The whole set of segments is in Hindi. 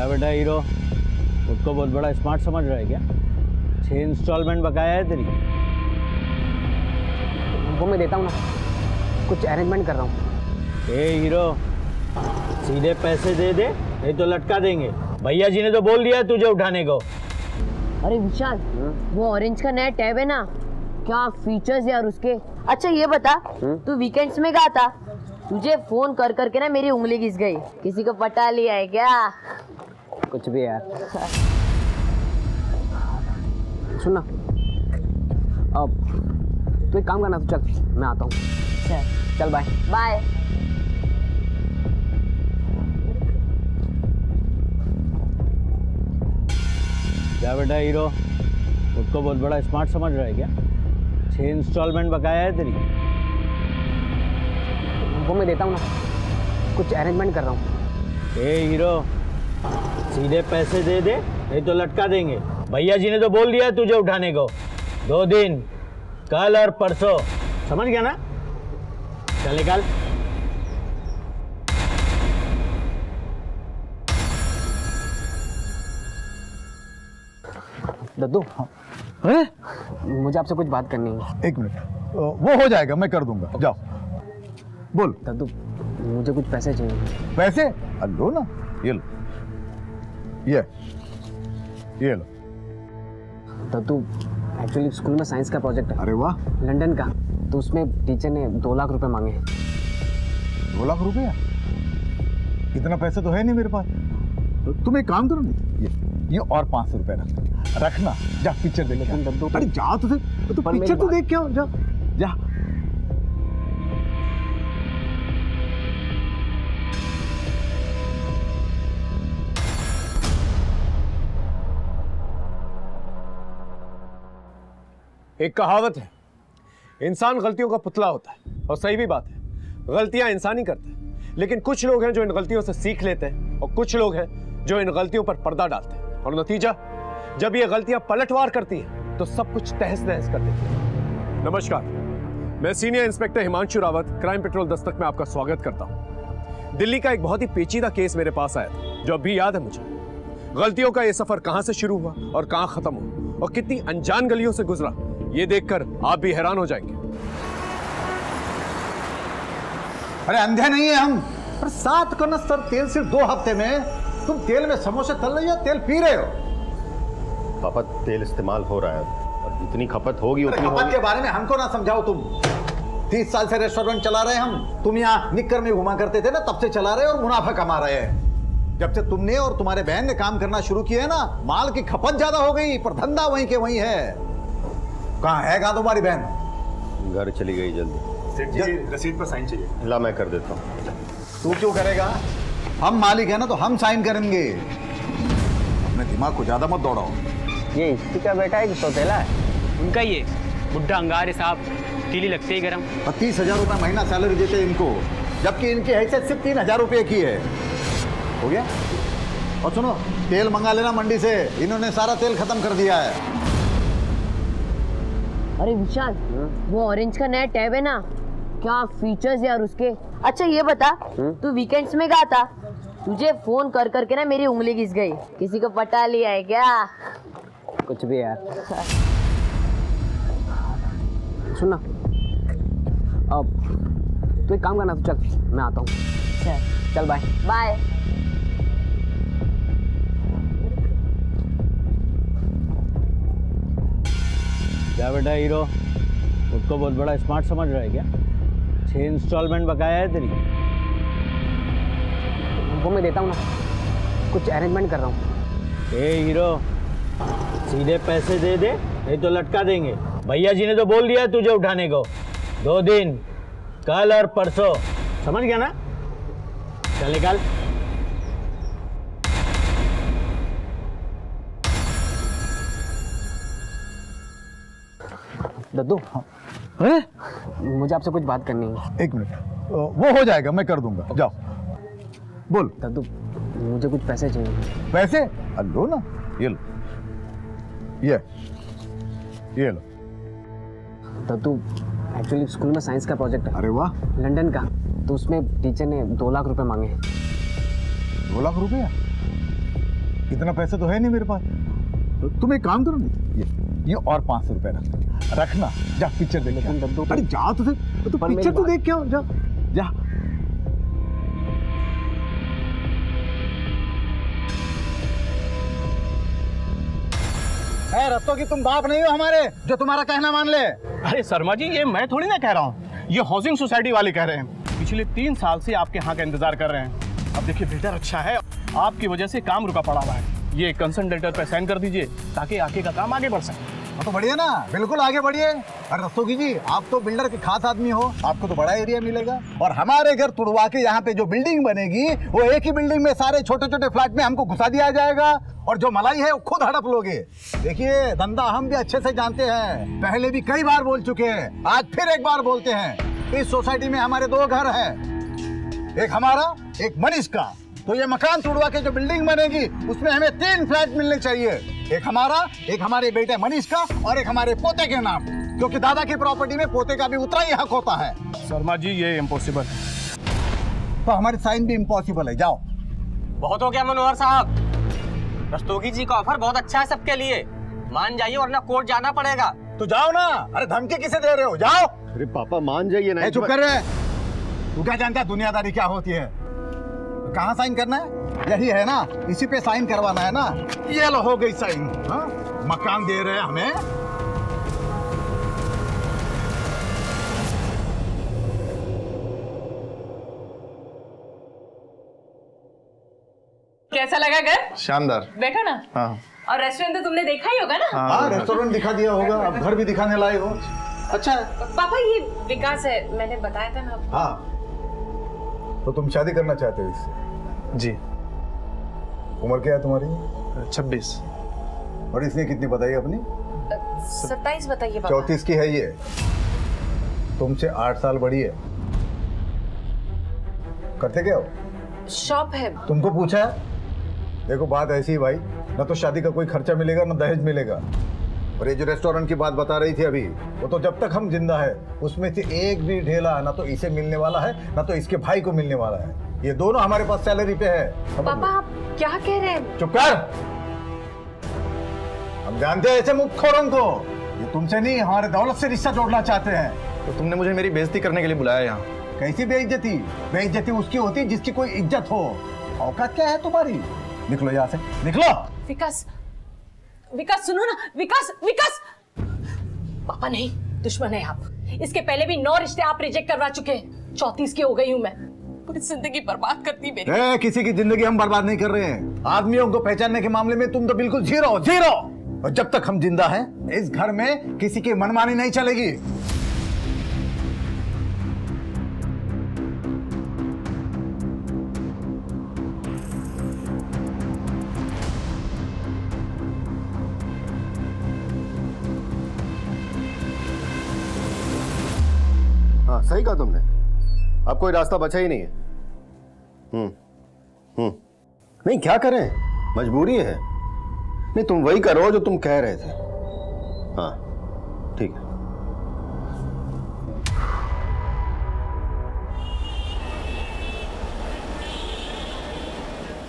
क्या बेटा हीरो, खुद को बहुत बड़ा स्मार्ट समझ रहा है क्या? 6 इंस्टॉलमेंट बकाया है तेरी। वो मैं देता हूँ ना, कुछ अरेंजमेंट कर रहा हूँ। ए हीरो, सीधे पैसे दे दे, नहीं तो लटका देंगे। भैया जी ने तो बोल दिया तुझे उठाने को। अरे विशाल, वो ऑरेंज का नया टैब है ना, क्या फीचर्स यार उसके। अच्छा ये बता, तू वीकेंड्स में कहाँ था? तुझे फोन कर करके ना मेरी उंगली घिस गई। किसी को पटा लिया है क्या? कुछ भी यार। सुनना, अब तू एक काम करना, तो चल मैं आता हूँ। चल बाय बाय। क्या बेटा हीरो, खुद को बहुत बड़ा स्मार्ट समझ रहा है क्या? 6 इंस्टॉलमेंट बकाया है तेरी। वो मैं देता हूँ ना, कुछ अरेंजमेंट कर रहा हूँ। ए हीरो, सीधे पैसे दे दे, नहीं तो लटका देंगे। भैया जी ने तो बोल दिया तुझे उठाने को। 2 दिन, कल और परसों, समझ गया ना? चल निकाल। दद्दू, मुझे आपसे कुछ बात करनी है। 1 मिनट, वो हो जाएगा, मैं कर दूंगा, जाओ बोल। दद्दू, मुझे कुछ पैसे चाहिए। पैसे? लो ना, ये लो, ये लो। दद्दू, एक्चुअली स्कूल में साइंस का प्रोजेक्ट है। अरे वाह, लंदन का, तो उसमें टीचर ने 2 लाख रुपए मांगे हैं। 2 लाख रुपया? इतना पैसा तो है नहीं मेरे पास। तो तुम एक काम करो ना, ये और 500 रुपए रखना। जा पिक्चर देख। लेकिन दद्दू, अरे जा तो पिक्चर तो देख के आओ, जा जा। एक कहावत है, इंसान गलतियों का पुतला होता है, और सही भी बात है। गलतियां इंसान ही करते हैं, लेकिन कुछ लोग हैं जो इन गलतियों से सीख लेते हैं, और कुछ लोग हैं जो इन गलतियों पर पर्दा डालते हैं, और नतीजा, जब ये गलतियां पलटवार करती हैं तो सब कुछ तहस नहस कर देती हैं। नमस्कार, मैं senior inspector Himanshu Rawat, crime petrol Dastak में आपका स्वागत करता हूं। दिल्ली का एक बहुत ही पेचीदा केस मेरे पास आया था, जो अभी याद है मुझे। गलतियों का यह सफर कहां से शुरू हुआ और कहां खत्म हुआ, और कितनी अनजान गलियों से गुजरा, ये देखकर आप भी हैरान हो जाएंगे। अरे अंधे नहीं है हम। पर 7 कनस्तर तेल सिर्फ 2 हफ्ते में। तुम तेल में समोसे तल रही हो, तेल पी रहे हो। पापा, तेल इस्तेमाल हो रहा है और जितनी खपत होगी उतनी खपत के बारे में हमको ना समझाओ तुम। 30 साल से रेस्टोरेंट चला रहे हैं हम। तुम यहाँ निक्कर में घुमा करते थे ना, तब से चला रहे और मुनाफा कमा रहे हैं। जब से तुमने और तुम्हारे बहन ने काम करना शुरू किया है ना, माल की खपत ज्यादा हो गई, पर धंधा वहीं के वहीं है। कहाँ है तुम्हारी बहन? घर चली गई जल्दी। सेठ जी, रसीद पर साइन चाहिए। ला, मैं कर देता हूँ। तू क्यों करेगा? हम मालिक है ना, तो हम साइन करेंगे। अपने दिमाग को ज्यादा मत दौड़ाओ। ये इसी का बेटा है कि सौतेला है? उनका ये बुढ़ा अंगार साहब, तीली लगते ही गरम। 30,000 रुपये महीना सैलरी देते हैं इनको, जबकि इनकी हैसियत सिर्फ 3,000 रुपये की है। हो गया? और सुनो, तेल मंगा लेना मंडी से, इन्होंने सारा तेल खत्म कर दिया है। अरे विशाल, वो ऑरेंज का नया टैब है ना, क्या फीचर्स यार उसके। अच्छा ये बता, तू वीकेंड्स में कहाँ था? तुझे फोन कर करके ना मेरी उंगली घिस गई। किसी को पटा लिया है क्या? कुछ भी यार। सुनना, अब तू एक काम करना, तो चल मैं आता हूँ। चल बाय बाय। क्या बेटा हीरो, खुद को बहुत बड़ा स्मार्ट समझ रहा है क्या? 6 इंस्टॉलमेंट बकाया है तेरी। वो मैं देता हूँ ना, कुछ अरेंजमेंट कर रहा हूँ। ए हीरो, सीधे पैसे दे दे, नहीं तो लटका देंगे। भैया जी ने तो बोल दिया तुझे उठाने को। 2 दिन, कल और परसों, समझ गया ना? चल निकाल। दद्दू, मुझे आपसे कुछ बात करनी है। 1 मिनट, वो हो जाएगा, मैं कर दूंगा, जाओ बोल। दद्दू, मुझे कुछ पैसे चाहिए। पैसे? लो ना, ये लो, ये लो। दद्दू, एक्चुअली स्कूल में साइंस का प्रोजेक्ट है। अरे वाह, लंदन का, तो उसमें टीचर ने 2 लाख रुपए मांगे हैं। 2 लाख रुपया? इतना पैसा तो है नहीं मेरे पास। तो तुम एक काम करो ना, ये और 500 रुपए रखना, जा पिक्चर देख के आ। अरे जा तो पिक्चर तो देख के आओ, जा जा। रस्तों की तुम बाप नहीं हो हमारे जो तुम्हारा कहना मान ले। अरे शर्मा जी, ये मैं थोड़ी ना कह रहा हूँ, ये हाउसिंग सोसाइटी वाले कह रहे हैं। पिछले 3 साल से आपके यहाँ का इंतजार कर रहे हैं। अब देखिए बिल्डर अच्छा है, आपकी वजह से काम रुका पड़ा हुआ है। ये कंसर्न लेटर पे साइन कर दीजिए ताकि आगे का काम आगे बढ़ सके। तो बढ़िया ना, बिल्कुल आगे बढ़िए। और रस्तोगी जी, आप तो बिल्डर के खास आदमी हो, आपको तो बड़ा एरिया मिलेगा। और हमारे घर तुड़वा के यहाँ पे जो बिल्डिंग बनेगी वो एक ही बिल्डिंग में सारे छोटे छोटे फ्लैट में हमको घुसा दिया जाएगा और जो मलाई है वो खुद हड़प लोगे। देखिए धंधा हम भी अच्छे से जानते हैं, पहले भी कई बार बोल चुके हैं, आज फिर एक बार बोलते हैं। इस सोसाइटी में हमारे 2 घर हैं, एक हमारा एक मनीष का। तो ये मकान तुड़वा के जो बिल्डिंग बनेगी उसमें हमें 3 फ्लैट मिलने चाहिए, एक हमारा, एक हमारे बेटे मनीष का और एक हमारे पोते के नाम, क्योंकि दादा की प्रॉपर्टी में पोते का भी उतना ही हक होता है। शर्मा जी ये इम्पॉसिबल है। तो हमारी साइन भी इम्पॉसिबल है। जाओ। बहुत हो गया मनोहर साहब, रस्तोगी जी का ऑफर बहुत अच्छा है सबके लिए, मान जाइए वरना कोर्ट जाना पड़ेगा। तो जाओ ना। अरे धमकी किसे दे रहे हो, जाओ। अरे पापा मान जाइए ना। चुप कर रहे। तू क्या जानता है दुनियादारी क्या होती है? कहाँ साइन करना है? यही है ना, इसी पे साइन करवाना है ना। ये लो हो गई साइन। हाँ? मकान दे रहे हैं हमें। कैसा लगा घर? शानदार। बैठो ना। हाँ। और रेस्टोरेंट तो तुमने देखा ही होगा ना? हाँ, रेस्टोरेंट दिखा दिया होगा, अब घर भी दिखाने लाए हो। अच्छा है। पापा ये विकास है, मैंने बताया था ना। हाँ, तो तुम शादी करना चाहते हो इससे? जी। उम्र क्या है तुम्हारी? 26। और इसने कितनी बताई अपनी? 27 बताइए पापा। 34 की है ये, तुमसे 8 साल बड़ी है। करते क्या हो? शॉप है। तुमको पूछा है? देखो बात ऐसी है भाई, ना तो शादी का कोई खर्चा मिलेगा ना दहेज मिलेगा। और ये जो रेस्टोरेंट की बात बता रही थी अभी, वो तो जब तक हम जिंदा है उसमें से एक भी ढेला ना तो इसे मिलने वाला है ना तो इसके भाई को मिलने वाला है। ये दोनों हमारे पास सैलरी पे है। पापा आप क्या कह रहे हैं? चुप कर। हम जानते हैं ऐसे मुखोरों को, ये तुमसे नहीं हमारे दौलत से रिश्ता जोड़ना चाहते हैं। तो तुमने मुझे मेरी बेइज्जती करने के लिए बुलाया यहाँ? कैसी बेइज्जती? बेइज्जती उसकी होती है जिसकी कोई इज्जत हो। औकात क्या है तुम्हारी? निकलो यहाँ से, निकलो। विकास, विकास सुनो ना। विकास, विकास। पापा नहीं, दुश्मन है आप। इसके पहले भी 9 रिश्ते आप रिजेक्ट करवा चुके हैं। 34 की हो गई हूँ मैं, पूरी जिंदगी बर्बाद करती मेरी। किसी की जिंदगी हम बर्बाद नहीं कर रहे हैं। आदमियों को पहचानने के मामले में तुम तो बिल्कुल जीरो जीरो। और जब तक हम जिंदा हैं इस घर में किसी की मनमानी नहीं चलेगी। हाँ सही कहा तुमने, अब कोई रास्ता बचा ही नहीं है। नहीं क्या करें, मजबूरी है। नहीं तुम वही करो जो तुम कह रहे थे। हाँ ठीक है।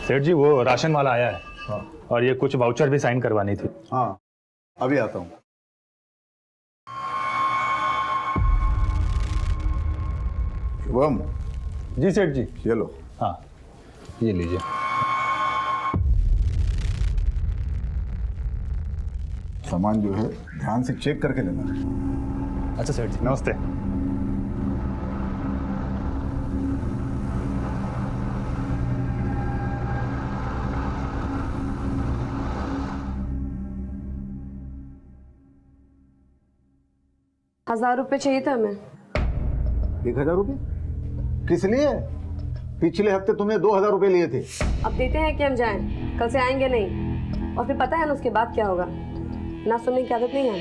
सेठ जी वो राशन वाला आया है। हाँ। और ये कुछ वाउचर भी साइन करवानी थी। हाँ अभी आता हूँ। शुभम। जी सेठ जी। ये लो। हाँ ये लीजिए। सामान जो है ध्यान से चेक करके लेना। अच्छा सेठ जी नमस्ते। ₹1000 चाहिए था हमें। 1000 रुपये किस लिए? पिछले हफ्ते तुमने 2000 रुपये लिए थे। अब देते हैं कि हम जाएं, कल से आएंगे नहीं। और फिर पता है ना उसके बाद क्या होगा, ना सुनने की आदत नहीं है।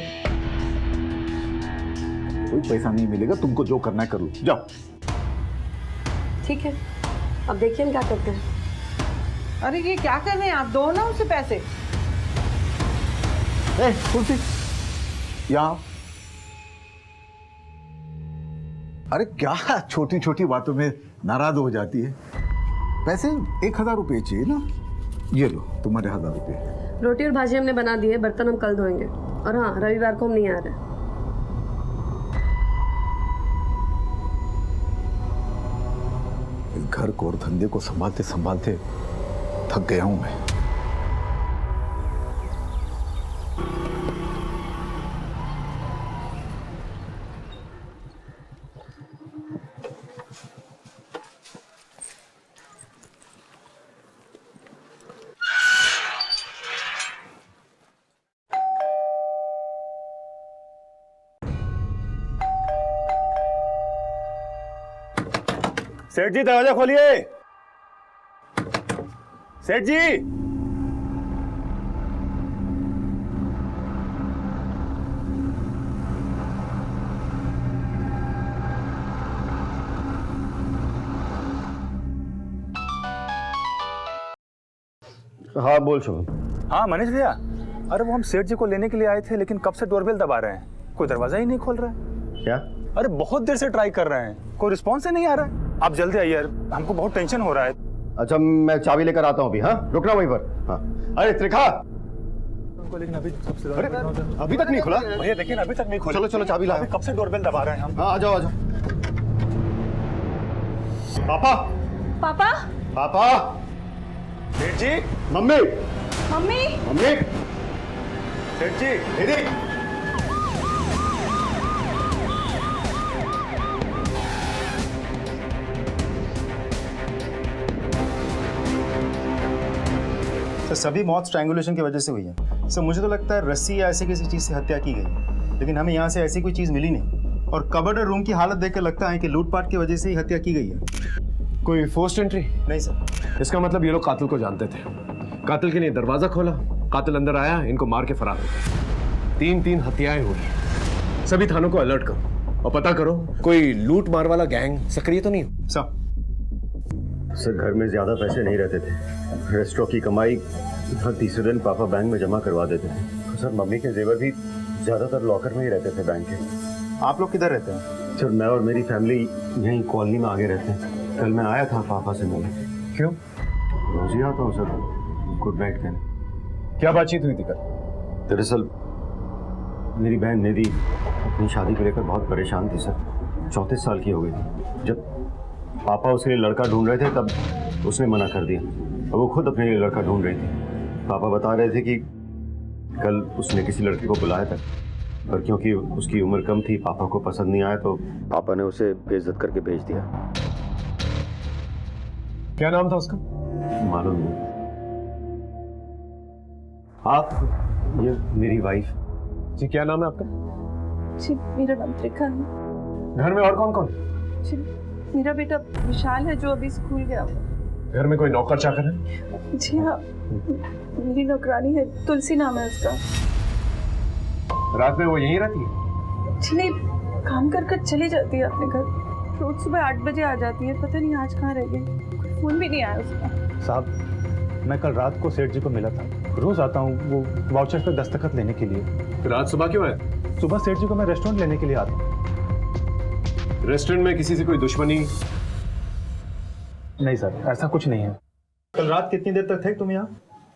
कोई पैसा नहीं मिलेगा, तुमको जो करना है कर लो, जाओ। ठीक है, अब देखिए हम क्या करते हैं। अरे ये क्या कर रहे हैं आप? दो ना उसे पैसे। कुर्सी यहाँ। अरे क्या छोटी छोटी बातों में नाराज हो जाती है? पैसे 1000 रुपये चाहिए ना। ये लो तुम्हारे 1000 रुपये। रोटी और भाजी हमने बना दी है, बर्तन हम कल धोएंगे। और हाँ, रविवार को हम नहीं आ रहे। इस घर को और धंधे को संभालते संभालते थक गया हूं मैं। सेठ जी दरवाजा खोलिए। सेठ जी, हाँ बोल शुभम। हाँ मनीष भैया, अरे वो हम सेठ जी को लेने के लिए आए थे, लेकिन कब से डोरबेल दबा रहे हैं, कोई दरवाजा ही नहीं खोल रहा है। क्या? अरे बहुत देर से ट्राई कर रहे हैं, कोई रिस्पॉन्स ही नहीं आ रहा है। आप जल्दी आइए यार, हमको बहुत टेंशन हो रहा है। अच्छा मैं चाबी लेकर आता हूँ अभी। हाँ रुकना वहीं पर। हाँ अरे त्रिखा, लेकिन अभी अरे अभी तक नहीं खुला भैया, देखिए अभी तक नहीं खोला। चलो चलो चाबी लाओ। कब से डोरबेल दबा रहे हैं हम। हाँ आ जाओ आ जाओ। पापा पापा, पापा, सेठ जी, मम्मी मम्मी, मम्मी, सेठ जी, दीदी। सर सभी मौत स्ट्रैंगुलेशन की वजह से हुई है। सर मुझे तो लगता है रस्सी या ऐसी किसी चीज़ से हत्या की गई, लेकिन हमें यहाँ से ऐसी कोई चीज़ मिली नहीं। और कबर्ड और रूम की हालत देख कर लगता है कि लूटपाट की वजह से ही हत्या की गई है। कोई फोर्स्ड एंट्री? नहीं सर। इसका मतलब ये लोग कातिल को जानते थे। कातिल के लिए दरवाजा खोला, कातिल अंदर आया, इनको मार के फरार हो गए। 3 हत्याएं हुई। सभी थानों को अलर्ट करो और पता करो कोई लूट मार वाला गैंग सक्रिय तो नहीं हो। सर घर में ज्यादा पैसे नहीं रहते थे। रेस्टोरेंट की कमाई हर तीसरे दिन पापा बैंक में जमा करवा देते थे। तो सर मम्मी के जेवर भी ज्यादातर लॉकर में ही रहते थे बैंक के। आप लोग किधर रहते हैं? सर मैं और मेरी फैमिली यहीं कॉलोनी में आगे रहते हैं। कल मैं आया था पापा से मिलने। क्यों? रोज ही आता हूँ सर गुड नाइट कहने। क्या बातचीत हुई थी कल? दरअसल मेरी बहन निधि अपनी शादी को लेकर बहुत परेशान थी सर। 34 साल की हो गई थी। जब पापा उसके लिए लड़का ढूंढ रहे थे तब उसने मना कर दिया और वो खुद अपने लिए लड़का ढूंढ रही थी। पापा बता रहे थे कि कल उसने किसी लड़के को बुलाया था, पर क्योंकि उसकी उम्र कम थी पापा को पसंद नहीं आया तो पापा ने उसे बेइज्जत करके भेज दिया। क्या नाम था उसका? मालूम नहीं। आप? ये मेरी वाइफ। जी क्या नाम है आपका? जी मेरा नाम त्रिखा है। घर में और कौन कौन? जी मेरा बेटा विशाल है जो अभी स्कूल गया हुआ। घर में कोई नौकर चाकर है? जी हाँ, मेरी नौकरानी है, तुलसी नाम है उसका। रात में वो यहीं रहती है? जी नहीं, काम कर कर चली जाती है अपने घर। रोज सुबह 8 बजे आ जाती है, पता नहीं आज कहाँ रह गई। फोन भी नहीं आया उसका। साहब मैं कल रात को सेठ जी को मिला था। रोज आता हूँ वो वाउचर पे दस्तखत लेने के लिए। रात सुबह क्यों आए? सुबह सेठ जी को मैं रेस्टोरेंट लेने के लिए आता हूँ। रेस्टोरेंट में किसी से कोई दुश्मनी? नहीं सर, ऐसा कुछ नहीं है। कल रात कितनी देर तक थे तुम यहाँ?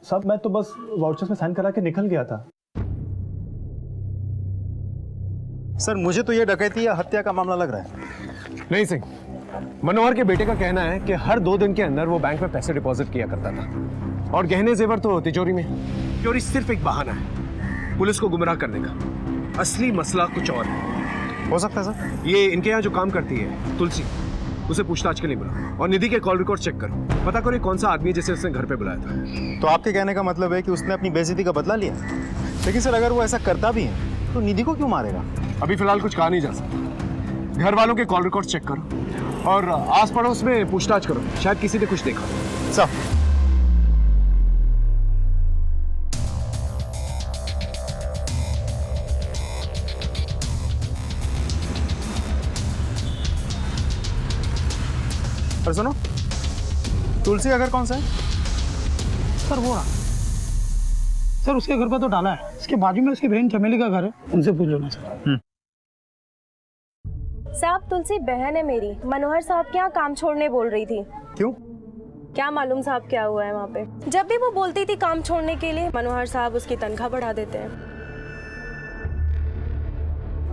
साहब मैं तो बस वाउचर्स में साइन करा के निकल गया था। सर मुझे तो ये डकैती या हत्या का मामला लग रहा है। नहीं सिंह, मनोहर के बेटे का कहना है कि हर 2 दिन के अंदर वो बैंक में पैसे डिपॉजिट किया करता था और गहने जेवर तो तिजोरी में। चोरी सिर्फ एक बहाना है पुलिस को गुमराह करने का। असली मसला कुछ और है। हो सकता है सर। ये इनके यहाँ जो काम करती है तुलसी, उसे पूछताछ के लिए बुलाओ और निधि के कॉल रिकॉर्ड चेक करो। पता करो कौन सा आदमी जिसे उसने घर पे बुलाया था। तो आपके कहने का मतलब है कि उसने अपनी बेइज्जती का बदला लिया। लेकिन सर अगर वो ऐसा करता भी है तो निधि को क्यों मारेगा? अभी फिलहाल कुछ कहा नहीं जा सकता। घर वालों के कॉल रिकॉर्ड चेक करो और आस पड़ोस में पूछताछ करो, शायद किसी ने कुछ देखा। सर और सुनो, तुलसी का घर कौन सा है? सर वो सर उसके घर पर तो डाला है, इसके बाजू में उसकी बहन चमेली का घर है, उनसे पूछ लेना सर। साहब तुलसी बहन है मेरी, मनोहर साहब के यहाँ काम छोड़ने बोल रही थी। क्यों? क्या मालूम साहब क्या हुआ है वहाँ पे। जब भी वो बोलती थी काम छोड़ने के लिए, मनोहर साहब उसकी तनख्वाह बढ़ा देते हैं।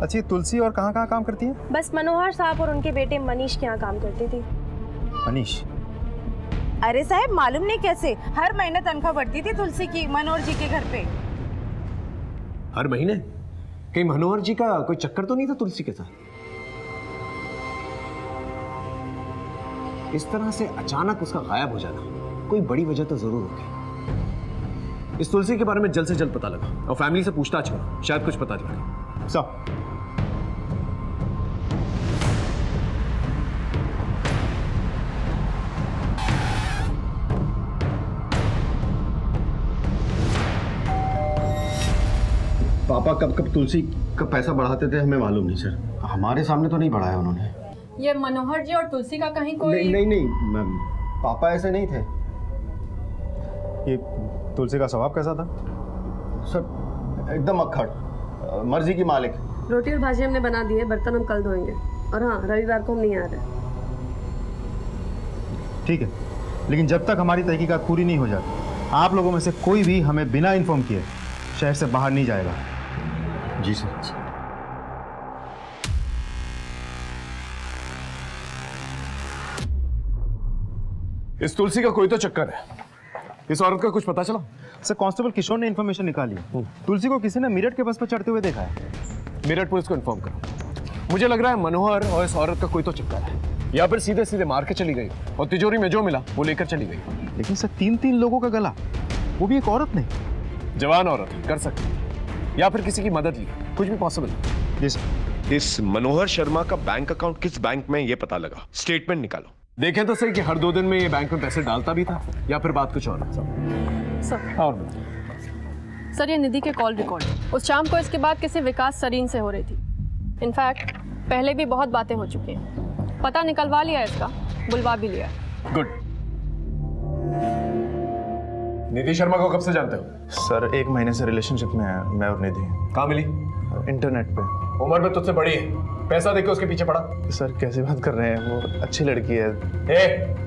अच्छी तुलसी और कहाँ कहाँ काम करती है? बस मनोहर साहब और उनके बेटे मनीष के यहाँ काम करती थी। मनीष? अरे साहब मालूम नहीं कैसे हर महीने तनख्वाह बढ़ती थी तुलसी की मनोहर जी के घर पे। हर महीने? कहीं मनोहर जी का कोई चक्कर तो नहीं था तुलसी के साथ? इस तरह से अचानक उसका गायब हो जाना कोई बड़ी वजह तो जरूर होगी। इस तुलसी के बारे में जल्द से जल्द पता लगा और फैमिली से पूछताछ करो, शायद कुछ पता चले। सब पापा कब कब तुलसी का पैसा बढ़ाते थे हमें मालूम नहीं सर, हमारे सामने तो नहीं बढ़ाया उन्होंने। ये मनोहर जी और तुलसी का कहीं कोई नहीं मैम, पापा ऐसे नहीं थे। ये तुलसी का स्वभाव कैसा था? सर एकदम अक्खड़, मर्जी की मालिक। रोटी और भाजी हमने बना दी है, बर्तन हम कल धोएंगे। और हाँ, रविवार को हम नहीं आ रहे। ठीक है, लेकिन जब तक हमारी तहकीकात पूरी नहीं हो जाती, आप लोगों में से कोई भी हमें बिना इन्फॉर्म किए शहर से बाहर नहीं जाएगा। जी सर। इस तुलसी का कोई तो चक्कर है। इस औरत का कुछ पता चला? सर कांस्टेबल किशोर ने इन्फॉर्मेशन निकाली है। तुलसी को किसी ने मेरठ के बस पर चढ़ते हुए देखा है। मेरठ पुलिस को इन्फॉर्म करो। मुझे लग रहा है मनोहर और इस औरत का कोई तो चक्कर है, या फिर सीधे सीधे मार के चली गई और तिजोरी में जो मिला वो लेकर चली गई। लेकिन सर 3 लोगों का गला, वो भी एक औरत ने। जवान औरत कर सकती, या फिर किसी की मदद ली, कुछ भी पॉसिबल है। जी सर। इस मनोहर शर्मा का बैंक अकाउंट किस बैंक में ये पता लगा, स्टेटमेंट निकालो। देखें तो सही कि हर 2 दिन में ये बैंक में पैसे डालता भी था या फिर बात कुछ और। सर और सर ये निधि के कॉल रिकॉर्ड उस शाम को इसके बाद किसी विकास सरीन से हो रही थी। इनफैक्ट पहले भी बहुत बातें हो चुकी हैं। पता निकलवा लिया इसका, बुलवा भी लिया। गुड। निधि शर्मा को कब से जानते हो? सर 1 महीने से रिलेशनशिप में है मैं और निधि। कहाँ मिली? इंटरनेट पे। उम्र में तुझसे बड़ी है, पैसा देके उसके पीछे पड़ा। सर कैसे बात कर रहे हैं, वो अच्छी लड़की है।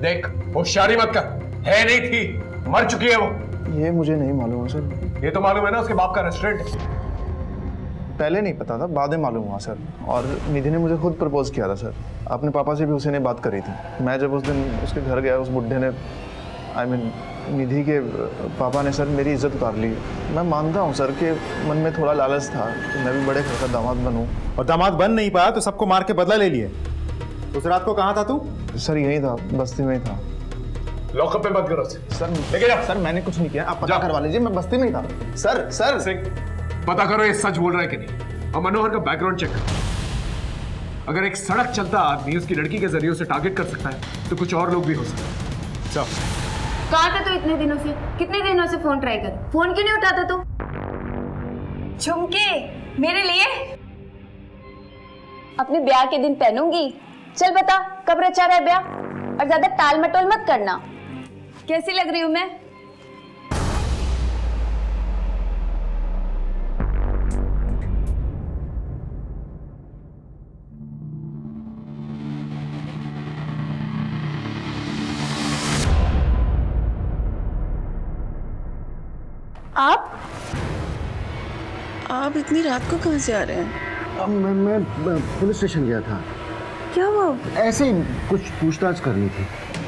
देख होशियारी मत कर, है नहीं थी, मर चुकी है वो। ये मुझे नहीं मालूम है सर। ये तो मालूम है ना, उसके बाप का रेस्टोरेंट है। पहले नहीं पता था, बाद में मालूम हुआ सर। और निधि ने मुझे खुद प्रपोज किया था सर। अपने पापा से भी उसी ने बात करी थी। मैं जब उस दिन उसके घर गया, उस बुढ़े ने निधि के पापा ने सर मेरी इज्जत उतार ली। मैं मानता हूँ सर कि मन में थोड़ा लालच था कि मैं भी बड़े घर का दामाद बनूं। और दामाद बन नहीं पाया तो सबको मार के बदला ले लिए। उस रात को कहाँ था तू? सर यहीं था, बस्ती में ही था। लॉकअप पे मत करो सर। लेके जाओ। सर मैंने कुछ नहीं किया, आप पता करवा लीजिए, मैं बस्ती में ही था। सर सिंह, पता करो ये सच बोल रहा है कि नहीं, और मनोहर का बैकग्राउंड चेक करो। अगर एक सड़क चलता आदमी उसकी लड़की के जरिए उसे टारगेट कर सकता है तो कुछ और लोग भी हो सकते हैं। चलो। कहाँ था तू इतने दिनों से? कितने दिनों से फोन ट्राई कर, फोन क्यों नहीं उठाता तू? झुमके मेरे लिए अपने ब्याह के दिन पहनूंगी। चल बता कब रचा रहा है ब्याह, और ज्यादा टाल मटोल मत करना। कैसी लग रही हूं मैं? आप इतनी रात को कहाँ से आ रहे हैं? अब मैं पुलिस स्टेशन गया था। क्या हुआ? ऐसे ही कुछ पूछताछ करनी थी।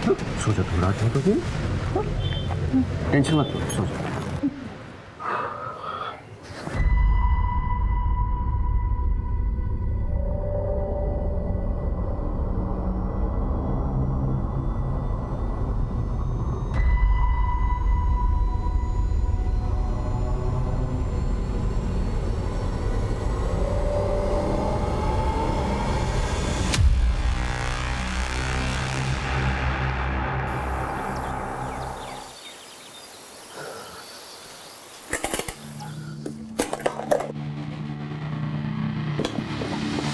सोचा थोड़ा रात हो तो फिर टेंशन मत लो, सो जाओ।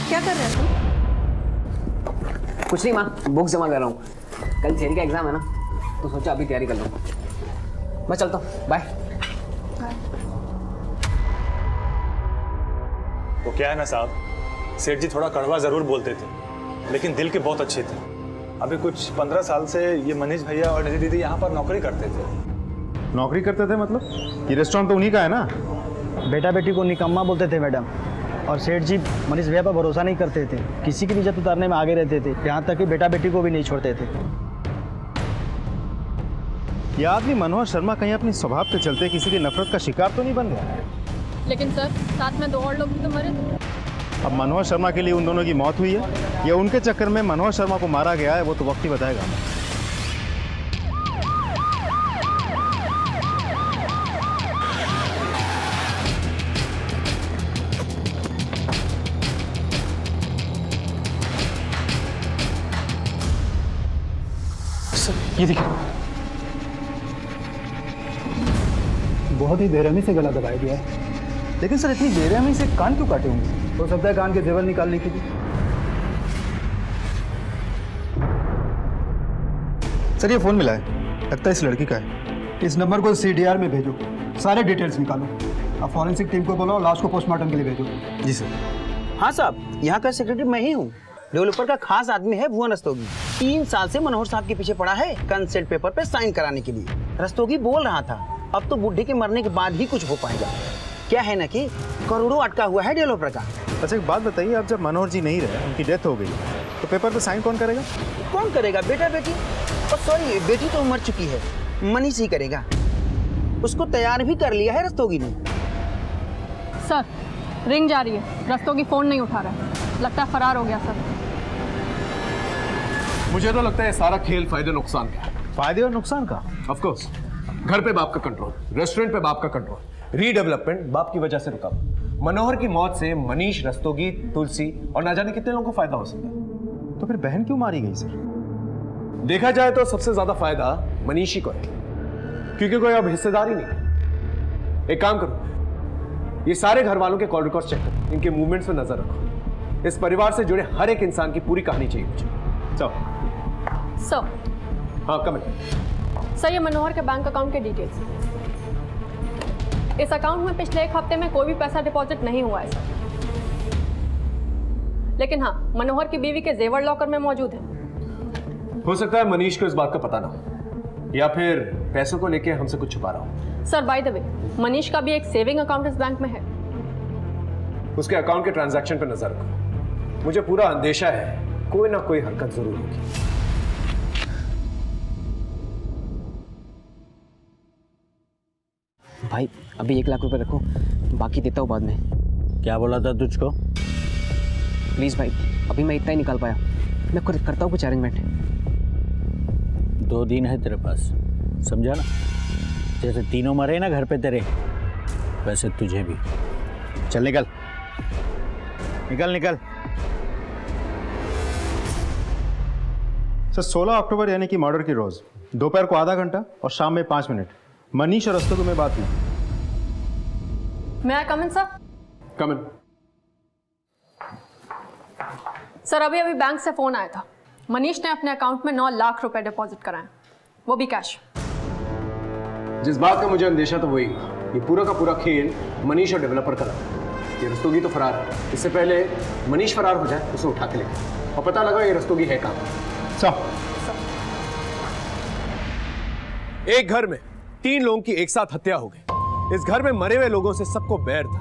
क्या कर रहे हैं तुम? कुछ नहीं माँ, बुक जमा कर रहा हूँ। कल थियरी का एग्जाम है ना, तो सोचा अभी तैयारी कर लूँ। मैं चलता हूँ, बाय। वो क्या है ना साहब, सेठ जी थोड़ा कड़वा जरूर बोलते थे, लेकिन दिल के बहुत अच्छे थे। अभी कुछ 15 साल से ये मनीष भैया और निधि दीदी यहाँ पर नौकरी करते थे। नौकरी करते थे मतलब? ये रेस्टोरेंट तो उन्हीं का है ना? बेटा बेटी को निकम्मा बोलते थे मैडम, और सेठ जी मनीष भैया पर भरोसा नहीं करते थे, किसी की भी इज्जत उतारने में आगे रहते थे, यहाँ तक कि बेटा बेटी को भी नहीं छोड़ते थे। ये आदमी मनोहर शर्मा कहीं अपनी स्वभाव के चलते किसी की नफरत का शिकार तो नहीं बन गया? लेकिन सर साथ में 2 और लोग भी तो मरे थे। अब मनोहर शर्मा के लिए उन दोनों की मौत हुई है या उनके चक्कर में मनोहर शर्मा को मारा गया है, वो तो वक्त ही बताएगा। सर ये देखिए, बहुत ही बेरहमी से गला दबाया गया है। लेकिन सर इतनी बेरहमी से कान क्यों काटे होंगे? हो सकता है कान के जेवर निकालने की थी। सर ये फोन मिला है, लगता है इस लड़की का है। इस नंबर को CDR में भेजो, सारे डिटेल्स निकालो। अब फॉरेंसिक टीम को बोलो, लाश को पोस्टमार्टम के लिए भेजो। जी सर। हाँ साहब, यहाँ का सेक्रेटरी मैं ही हूँ। डेवलपर का खास आदमी है भुवन रस्तोगी। 3 साल से मनोहर साहब के पीछे पड़ा है कंसेंट पेपर पे साइन कराने के लिए। रस्तोगी बोल रहा था अब तो बुढ़े के मरने के बाद ही कुछ हो पाएगा। क्या है ना कि करोड़ों अटका हुआ है डेवलपर का। अच्छा एक बात बताइए, अब जब मनोहर जी नहीं रहे, उनकी डेथ हो गई, तो पेपर पे साइन कौन करेगा? कौन करेगा? बेटा बेटी। और सॉरी, बेटी तो मर चुकी है, मनीष ही करेगा। उसको तैयार भी कर लिया है रस्तोगी ने। सर रिंग जा रही है, रस्तोगी फोन नहीं उठा रहा है, लगता है फरार हो गया सर। मुझे तो लगता है सारा खेल फायदे नुकसान का है। फायदे और नुकसान का? Of course. घर पे बाप का कंट्रोल, रेस्टोरेंट पे बाप का कंट्रोल, रीडेवलपमेंट बाप की वजह से रुका। मनोहर की मौत से मनीष, रस्तोगी, तुलसी और ना जाने कितने लोगों को फायदा हो सकता है। तो फिर बहन क्यों मारी गई सर? देखा जाए तो सबसे ज्यादा फायदा मनीष ही को है, क्योंकि कोई अब हिस्सेदार ही नहीं। एक काम करो, ये सारे घर वालों के कॉल रिकॉर्ड चेक करो, इनके मूवमेंट्स पे नजर रखो। इस परिवार से जुड़े हर एक इंसान की पूरी कहानी चाहिए मुझे। चलो। सर। हाँ कम है। सर ये मनोहर के बैंक अकाउंट के डिटेल्स। इस अकाउंट में पिछले 1 हफ्ते में कोई भी पैसा डिपॉजिट नहीं हुआ है सर। लेकिन हाँ, मनोहर की बीवी के जेवर लॉकर में मौजूद है। हो सकता है मनीष को इस बात का पता ना हो, या फिर पैसों को लेके हमसे कुछ छुपा रहा हो। Sir by the way, Manish का भी एक सेविंग अकाउंट इस बैंक में है। उसके अकाउंट के ट्रांजैक्शन पर नजर रखो। मुझे पूरा अंदेशा है कोई ना कोई हरकत जरूर होगी। भाई अभी 1 लाख रुपए रखो, बाकी देता हूँ बाद में। क्या बोला था तुझको? प्लीज भाई, अभी मैं इतना ही निकाल पाया, मैं खुद करता हूँ कुछ अरेंजमेंट। 2 दिन है तेरे पास, समझा ना? जैसे तीनों मरे ना घर पे तेरे, वैसे तुझे भी। चल निकल निकल निकल। सर 16 अक्टूबर यानी कि मर्डर की रोज, दोपहर को आधा घंटा और शाम में 5 मिनट, मनीष और रस्तोगी में बात हुई। मैं कम इन सर? कम इन। सर अभी अभी बैंक से फोन आया था, मनीष ने अपने अकाउंट में 9 लाख रुपए डिपॉजिट कराए, वो भी कैश। जिस बात का मुझे अंदेशा था वही, ये पूरा का पूरा खेल मनीष और डेवलपर का लगा। ये रस्तोगी तो फरार है, इससे पहले मनीष फरार हो जाए उसे उठा के लेकर, और पता लगा ये रस्तोगी है कहाँ। एक घर में 3 लोगों की एक साथ हत्या हो गई। इस घर में मरे हुए लोगों से सबको बैर था,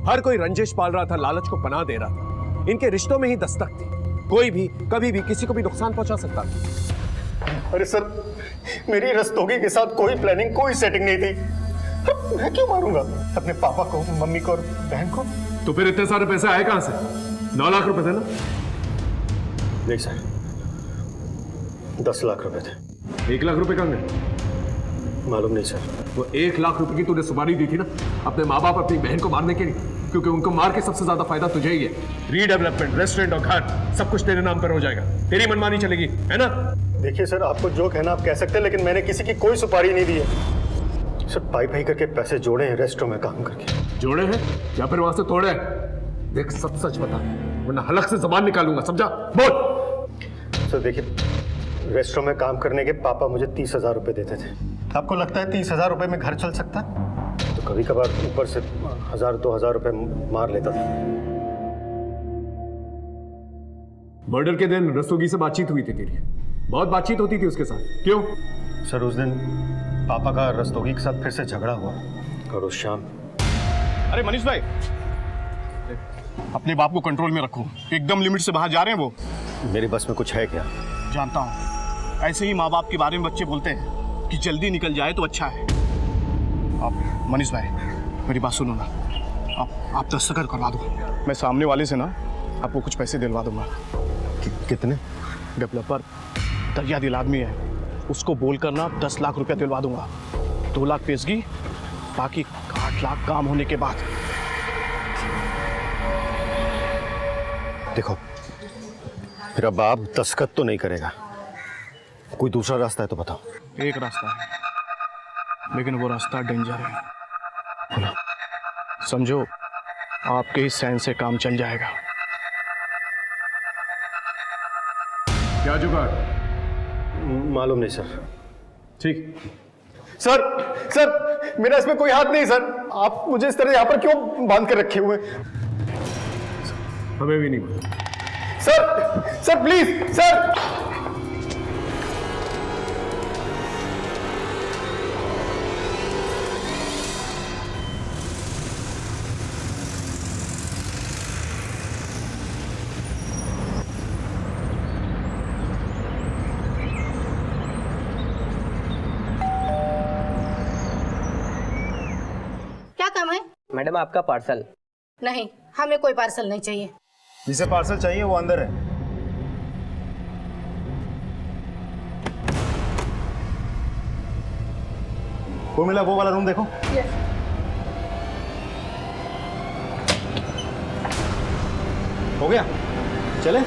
हर कोई रंजिश पाल रहा था, लालच को पनाह दे रहा था। इनके रिश्तों में ही दस्तक थी, कोई भी कभी भी किसी को भी नुकसान पहुंचा सकता था। अरे सर, मेरी रस्तोगी के साथ कोई प्लानिंग, कोई सेटिंग नहीं थी। मैं क्यों मारूंगा अपने पापा को, मम्मी को और बहन को? तो फिर इतने सारे पैसे आए कहां से? 9 लाख रुपए थे ना? नहीं सर, 10 लाख रुपए थे। 1 लाख रुपए कहां गए? मालूम नहीं सर। वो 1 लाख रुपए की तूने सुपारी दी थी ना अपने माँ बाप अपनी बहन को मारने के लिए, क्योंकि उनको मार के सबसे ज्यादा फायदा तुझे ही है। रीडेवलपमेंट, रेस्टोरेंट और घर सब कुछ तेरे नाम पर हो जाएगा, तेरी मनमानी चलेगी, है ना? देखिए सर, आपको जो कहना आप कह सकते हैं, लेकिन मैंने किसी की कोई सुपारी नहीं दी है। सर पाई पाई करके पैसे जोड़े हैं रेस्टोरेंट में काम करके। जोड़े हैं या फिर वहां से तोड़े हैं? देख सब सच बता, वरना हलक से जबान निकालूंगा, समझा? बोल। सर देखिए, रेस्टोरेंट में काम करने के पापा मुझे 30,000 रुपए देते थे। आपको लगता है 30,000 रुपए में घर चल सकता है? तो कभी कभार ऊपर से 1,000-2,000 रुपए मार लेता था। मर्डर के दिन रस्तोगी से बातचीत हुई थी तेरी? बहुत बातचीत होती थी उसके साथ, क्यों? सर उस दिन पापा का रस्तोगी के साथ फिर से झगड़ा हुआ और उस शाम। अरे मनीष भाई, अपने बाप को कंट्रोल में रखो, एकदम लिमिट से बाहर जा रहे हैं वो। मेरी बस में कुछ है क्या? जानता हूँ, ऐसे ही माँ बाप के बारे में बच्चे बोलते हैं कि जल्दी निकल जाए तो अच्छा है। आप मनीष भाई मेरी बात सुनो ना, आप दस्तखत करवा दो, मैं सामने वाले से ना आपको कुछ पैसे दिलवा दूंगा। कितने? डेवलपर दरिया दिल आदमी है, उसको बोलकर ना 10 लाख रुपया दिलवा दूंगा। 2 लाख पेशगी, बाकी 8 लाख काम होने के बाद। देखो मेरा बाप दस्तखत तो नहीं करेगा, कोई दूसरा रास्ता है तो बताओ। एक रास्ता है, लेकिन वो रास्ता डेंजर है। समझो आपके ही साइन से काम चल जाएगा। क्या जुगाड़? मालूम नहीं सर। ठीक। सर मेरा इसमें कोई हाथ नहीं सर, आप मुझे इस तरह यहाँ पर क्यों बांध कर रखे हुए? हमें भी नहीं मालूम। Sir please sir. क्या काम है? मैडम आपका पार्सल। नहीं, हमें कोई पार्सल नहीं चाहिए। जिसे पार्सल चाहिए वो अंदर है। वो मिला, वो वाला रूम देखो। हो गया, चले।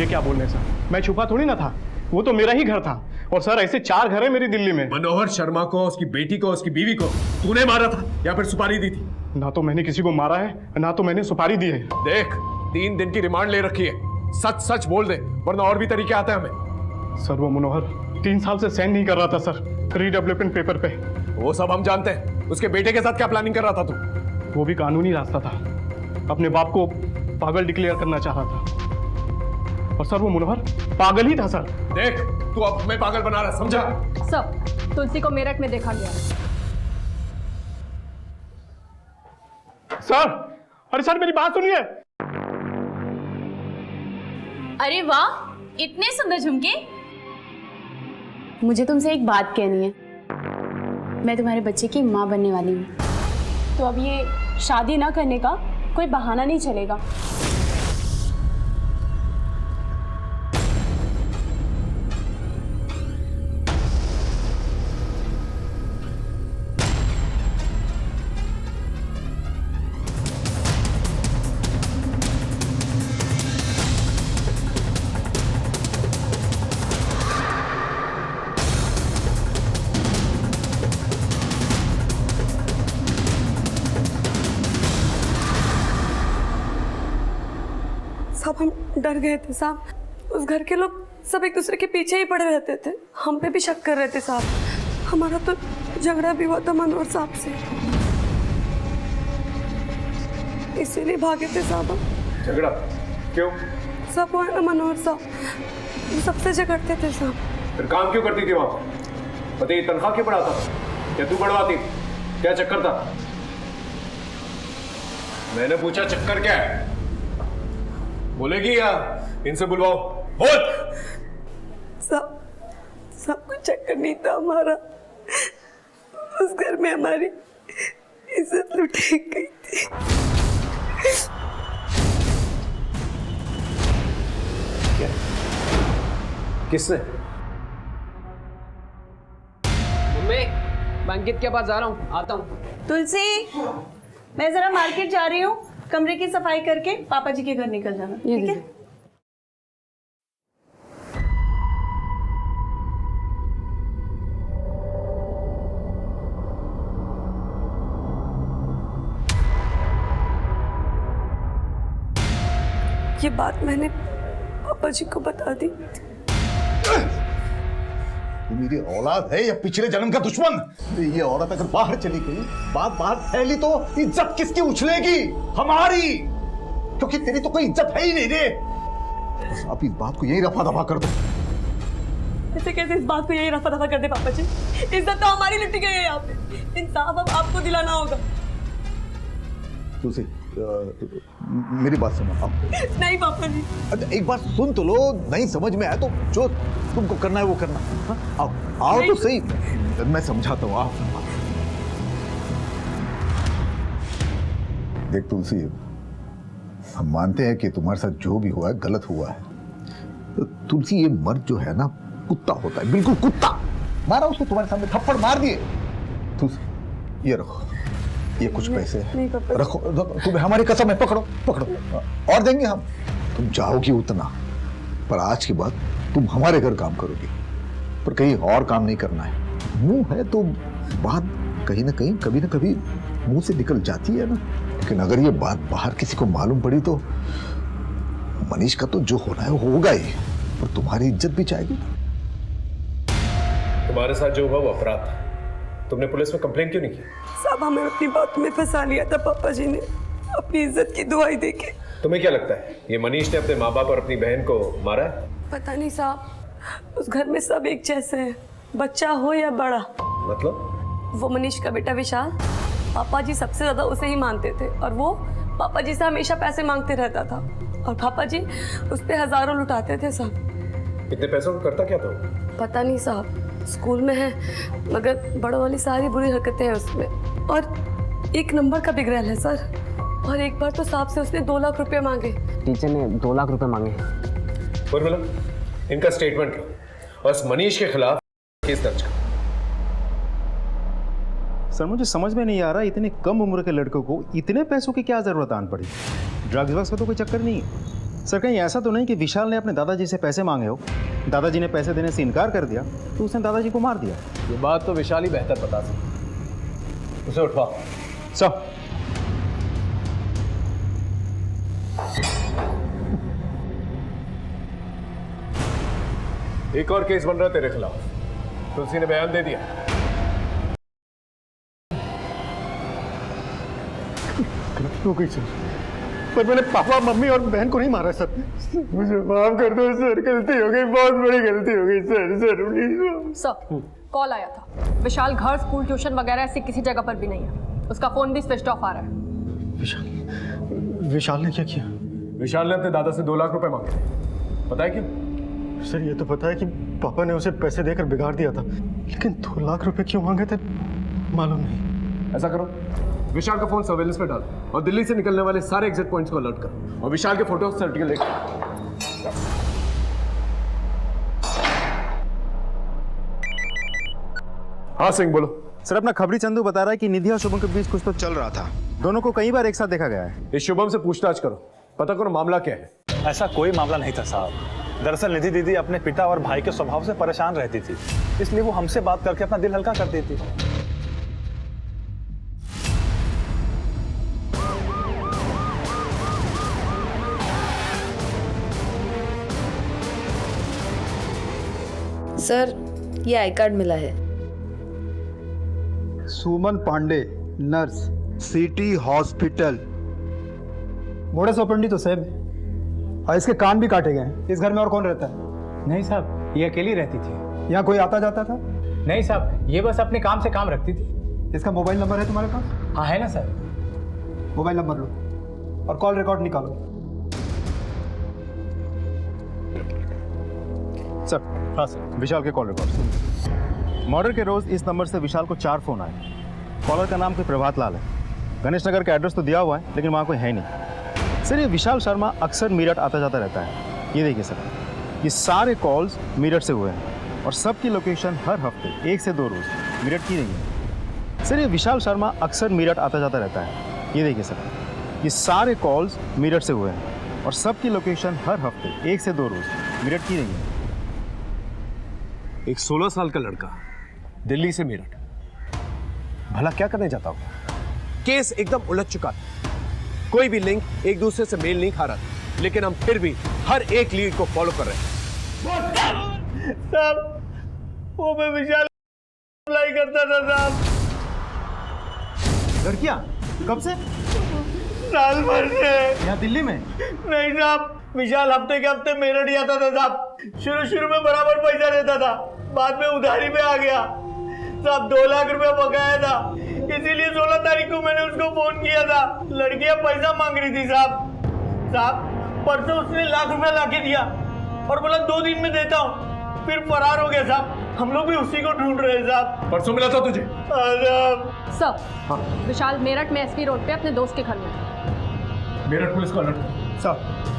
ये क्या बोल रहे सर, मैं छुपा थोड़ी ना था, वो तो मेरा ही घर था। और सर ऐसे 4 घर है मेरी दिल्ली में। मनोहर शर्मा को, उसकी बेटी को, उसकी बीवी को तूने मारा था या फिर सुपारी दी थी? ना तो मैंने किसी को मारा है, ना तो मैंने सुपारी दी है। देख 3 दिन की रिमांड ले रखी है, सच सच बोल दे वरना और भी तरीके आते हैं हमें। सर वो मनोहर 3 साल से साइन नहीं कर रहा था सर, रीडेवलपमेंट पेपर पे। वो सब हम जानते हैं। उसके बेटे के साथ क्या प्लानिंग कर रहा था तू? वो भी कानूनी रास्ता था, अपने बाप को पागल डिक्लेयर करना चाह रहा था। और सर वो मनोहर पागल ही था सर। देख तू अब हमें पागल बना रहा, समझा? सर तुलसी को मेरठ में देखा गया। सर, अरे सर मेरी बात सुनिए। अरे वाह, इतने सुंदर झुमके। मुझे तुमसे एक बात कहनी है। मैं तुम्हारे बच्चे की माँ बनने वाली हूँ। तो अब ये शादी ना करने का कोई बहाना नहीं चलेगा। साहब हम डर गए थे साहब, उस घर के लोग सब एक दूसरे के पीछे ही पड़े रहते थे, हम पे भी शक कर रहे थे साहब। हमारा तो झगड़ा भी हुआ था मनोहर साहब से, इसीलिए भागे थे साहब हम। झगड़ा क्यों? सब वो है ना मनोहर साहब, वो सबसे झगड़ते थे साहब। फिर काम क्यों करती थी वहां पर? पति की तनख्वाह क्यों बढ़ाता था? क्या तू बढ़वाती? क्या चक्कर था? मैंने पूछा चक्कर क्या है? बोलेगी या इनसे बुलवाओ? बोल। सब कुछ चक्कर नहीं था हमारा, उस घर में हमारी इज्जत लुटी गई थी। क्या? किसने? मम्मी, मैं अंकित के पास जा रहा हूँ, आता हूँ। तुलसी, मैं जरा मार्केट जा रही हूँ, कमरे की सफाई करके पापा जी के घर निकल जाना, ठीक है? ये बात मैंने पापा जी को बता दी। तू मेरी औलाद है या पिछले जन्म का दुश्मन? ये औरत अगर बाहर चली गई, बात बाहर फैली तो इज्जत किसकी उछलेगी? हमारी, क्योंकि तेरी तो कोई इज्जत है ही नहीं रे। बस आप इस बात को यही रफा दफा कर दो। ऐसे कैसे इस बात को यही रफा दफा कर दे पापा जी? इज्जत तो हमारी लुटी गई है यहाँ पे। इंसाफ अब आपको दिलाना होगा। तुलसी मेरी बात सुनो आप। नहीं पापा जी। अच्छा एक बार सुन तो लो, नहीं समझ में आया तो जो तुमको करना है वो करना। हाँ? आओ तो सही, मैं समझाता हूँ। आप देख तुलसी, हम मानते हैं कि तुम्हारे साथ जो भी हुआ है गलत हुआ है। तो तुलसी ये मर्द जो है ना कुत्ता होता है, बिल्कुल कुत्ता। मारा उसको, तुम्हारे सामने थप्पड़ मार दिए। तुलसी ये रखो, ये कुछ पैसे रखो, तुम्हें हमारी कसम है। पकड़ो पकड़ो, और देंगे हम। तुम चाहोगी उतना, पर आज के बाद तुम हमारे घर काम करोगी, पर कहीं और काम नहीं करना है। मुंह है तो बात कहीं ना कहीं कभी ना कभी मुंह से निकल जाती है ना। लेकिन अगर ये बात बाहर किसी को मालूम पड़ी तो मनीष का तो जो होना है वो होगा ही, और तुम्हारी इज्जत भी जाएगी। तुम्हारे साथ जो हुआ वो अपराध था। तुमने पुलिस में कंप्लेन क्यों नहीं की? साहब हमें अपनी बात में फंसा लिया था पापा जी ने, अपनी इज्जत की दुआई देके। तुम्हें क्या लगता है ये मनीष ने अपने माँ बाप और अपनी बहन को मारा है? पता नहीं साहब, उस घर में सब एक जैसे हैं, बच्चा हो या बड़ा। मतलब? वो मनीष का बेटा विशाल, पापा जी सबसे ज्यादा उसे ही मानते थे, और वो पापा जी से हमेशा पैसे मांगते रहता था, और पापा जी उस पे हजारों लुटाते थे साहब। इतने पैसों को करता क्या था? पता नहीं साहब, स्कूल में है मगर बड़ों वाली सारी बुरी हरकतें हैं उसमें, और एक नंबर का बिगड़ैल है सर। और एक बार तो साहब से उसने 2 लाख रुपए मांगे। टीचर ने 2 लाख रुपए मांगे। उर्मिला, इनका स्टेटमेंट लो और इस मनीष के खिलाफ केस दर्ज करो। सर मुझे समझ में नहीं आ रहा, इतने कम उम्र के लड़कों को इतने पैसों की क्या जरूरत आन पड़ी? ड्रग्स वग्स का तो कोई चक्कर नहीं है सर। कहीं ऐसा तो नहीं कि विशाल ने अपने दादाजी से पैसे मांगे हो, दादाजी ने पैसे देने से इनकार कर दिया तो उसने दादाजी को मार दिया? ये बात तो विशाल ही बेहतर बता सकता। उसे उठवाओ। सब एक और केस बन रहा है तेरे खिलाफ। तुलसी ने बयान दे दिया। गलती हो गई सर, पर मैंने पापा मम्मी और बहन को नहीं मारा सर। मुझे माफ कर दो सर, गलती हो गई, बहुत बड़ी गलती हो गई sir. Sir please. Sir call आया था, विशाल घर स्कूल ट्यूशन वगैरह ऐसी किसी जगह पर भी नहीं है, उसका फोन भी स्विच ऑफ आ रहा है। विशाल ने क्या किया? विशाल ने अपने दादा से 2 लाख रुपए मांगे। पता है क्यों? सर ये तो पता है कि पापा ने उसे पैसे देकर बिगाड़ दिया था, लेकिन 2 लाख रुपए क्यों मांगे थे मालूम नहीं। ऐसा करो, विशाल का फोन सर्वेलेंस पे डालो और दिल्ली से निकलने वाले सारे एग्जिट पॉइंट्स को अलर्ट करो, और विशाल के फोटो सर्टिफिकेट लेकर। हाँ सिंह बोलो। सर अपना खबरी चंदू बता रहा है कि निधि और शुभम के बीच कुछ तो चल रहा था, दोनों को कई बार एक साथ देखा गया है। इस शुभम से पूछताछ करो, पता करो मामला क्या है। ऐसा कोई मामला नहीं था साहब। दरअसल निधि दीदी अपने पिता और भाई के स्वभाव से परेशान रहती थी, इसलिए वो हमसे बात करके अपना दिल हल्का करती थी। सर ये आई कार्ड मिला है। Suman Pandey, nurse, city hospital. Modus operandi तो सेम है, और इसके कान भी काटे गए। इस घर में और कौन रहता है? नहीं साहब, ये अकेली रहती थी। यहाँ कोई आता जाता था? नहीं साहब, ये बस अपने काम से काम रखती थी। इसका मोबाइल नंबर है तुम्हारे पास? हाँ है ना सर। मोबाइल नंबर लो और कॉल रिकॉर्ड निकालो। सर। हाँ सर। विशाल के कॉल रिकॉर्ड। मर्डर के रोज इस नंबर से विशाल को 4 फोन आए। कॉलर का नाम कोई प्रभात लाल है। गणेश नगर का एड्रेस तो दिया हुआ है, लेकिन वहाँ कोई है नहीं। सर ये विशाल शर्मा अक्सर मीरठ आता जाता रहता है। ये देखिए सर, ये सारे कॉल्स मीरठ से हुए हैं, और सबकी लोकेशन हर हफ्ते 1 से 2 रोज मीरठ की रही है। सर ये विशाल शर्मा अक्सर मीरठ आता जाता रहता है। ये देखिए सर, ये सारे कॉल्स मीरठ से हुए हैं, और सबकी लोकेशन हर हफ्ते 1 से 2 रोज मीरठ की रही है। एक 16 साल का लड़का दिल्ली से मेरठ, भला क्या करने जाता हूँ? केस एकदम उलझ चुका था, कोई भी लिंक एक दूसरे से मेल नहीं खा रहा था, लेकिन हम फिर भी हर एक लीड को फॉलो कर रहे हैं। साहब, वो मैं विशाल अप्लाई करता था साहब। लड़कियां? कब से? साल भर से। यहाँ दिल्ली में? नहीं साहब, विशाल हफ्ते के हफ्ते मेरठ जाता था साहब। शुरू में बराबर पैसा देता था, बाद में उधारी पे आ गया साहब। 2 लाख रुपया बकाया था, इसीलिए 16 तारीख को मैंने उसको फोन किया था। लड़कियां पैसा मांग रही थी साहब। परसों उसने लाख रुपया लाके दिया और बोला 2 दिन में देता हूँ, फिर फरार हो गया साहब। हम लोग भी उसी को ढूंढ रहे हैं साहब। परसों मिला था तुझे? सर, विशाल मेरठ में एसपी रोड पे अपने दोस्त के घर में। मेरठ पुलिस को अलर्ट कर। साहब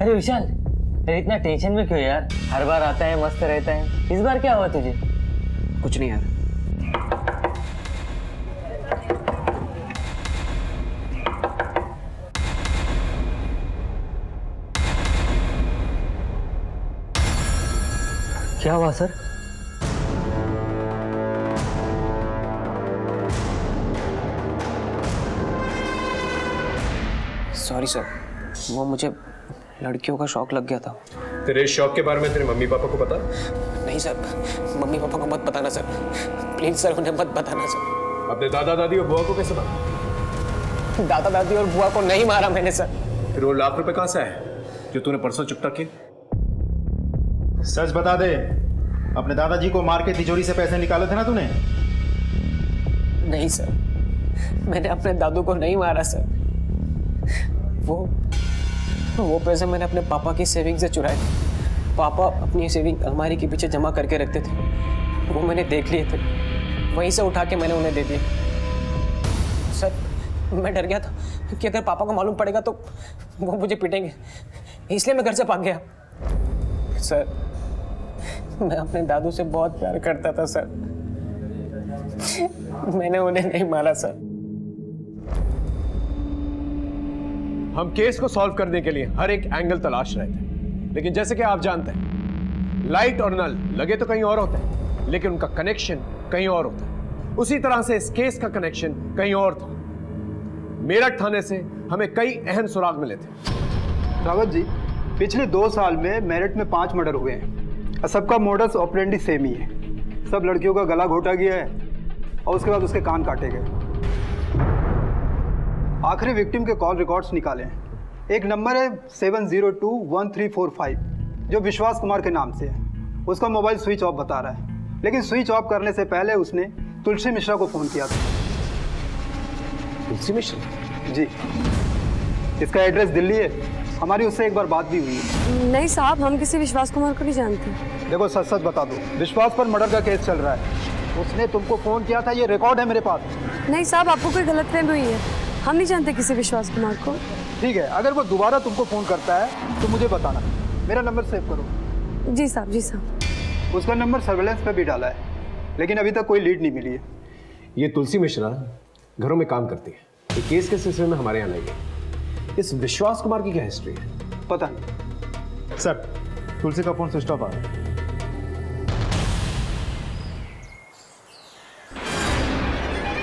अरे विशाल, अरे इतना टेंशन में क्यों यार? हर बार आता है मस्त रहता है, इस बार क्या हुआ तुझे? कुछ नहीं यार। क्या हुआ सर? सॉरी सर, वो मुझे लड़कियों का शौक लग गया था। तेरे शौक के बारे में तेरे मम्मी पापा को पता? नहीं सर, मम्मी पापा को मत बताना सर, प्लीज सर, उन्हें मत बताना सर। अपने दादा दादी और बुआ को कैसे पता? दादा दादी और बुआ को नहीं मारा मैंने सर। फिर वो लाख रुपए कहाँ से आए जो तूने परसों चुकता किए? सच बता दे, अपने दादाजी को मार के तिजोरी से पैसे निकाले थे ना तूने? नहीं सर, मैंने अपने दादू को नहीं मारा सर। वो पैसे मैंने अपने पापा की सेविंग से चुराए थे। पापा अपनी सेविंग अलमारी के पीछे जमा करके रखते थे, वो मैंने देख लिए थे, वहीं से उठा के मैंने उन्हें दे दिए। सर, मैं डर गया था कि अगर पापा को मालूम पड़ेगा तो वो मुझे पीटेंगे, इसलिए मैं घर से भाग गया। सर, मैं अपने दादू से बहुत प्यार करता था सर, मैंने उन्हें नहीं मारा सर। हम केस को सॉल्व करने के लिए हर एक एंगल तलाश रहे थे, लेकिन जैसे कि आप जानते हैं, लाइट और नल लगे तो कहीं और होते हैं, लेकिन उनका कनेक्शन कहीं और होता है। उसी तरह से इस केस का कनेक्शन कहीं और था। मेरठ थाने से हमें कई अहम सुराग मिले थे। रावत जी, पिछले 2 साल में मेरठ में 5 मर्डर हुए हैं और सबका मोडस ऑपरेंडी सेम ही है। सब लड़कियों का गला घोटा गया है और उसके बाद उसके कान काटे गए। आखिरी विक्टिम के कॉल रिकॉर्ड्स निकाले हैं। एक नंबर है 7021345 जो विश्वास कुमार के नाम से है। उसका मोबाइल स्विच ऑफ बता रहा है, लेकिन स्विच ऑफ करने से पहले उसने तुलसी मिश्रा को फ़ोन किया था। तुलसी मिश्रा? जी, इसका एड्रेस दिल्ली है। हमारी उससे एक बार बात भी हुई है। नहीं साहब, हम किसी विश्वास कुमार को नहीं जानते। देखो, सच सच बता दो, विश्वास पर मर्डर का केस चल रहा है। उसने तुमको फ़ोन किया था, ये रिकॉर्ड है मेरे पास। नहीं साहब, आपको कोई गलतफहमी हुई है, हम नहीं जानते किसी विश्वास कुमार को। ठीक है, अगर वो दोबारा तुमको फ़ोन करता है तो मुझे बताना। मेरा नंबर सेव करो। जी साहब, जी साहब। उसका नंबर सर्वेलेंस पे भी डाला है, लेकिन अभी तक कोई लीड नहीं मिली है। ये तुलसी मिश्रा घरों में काम करती है। ये केस के सिलसिले में हमारे यहाँ लाई गई। इस विश्वास कुमार की क्या हिस्ट्री है? पता नहीं सर, तुलसी का फोन स्विच ऑफ आ रहा है।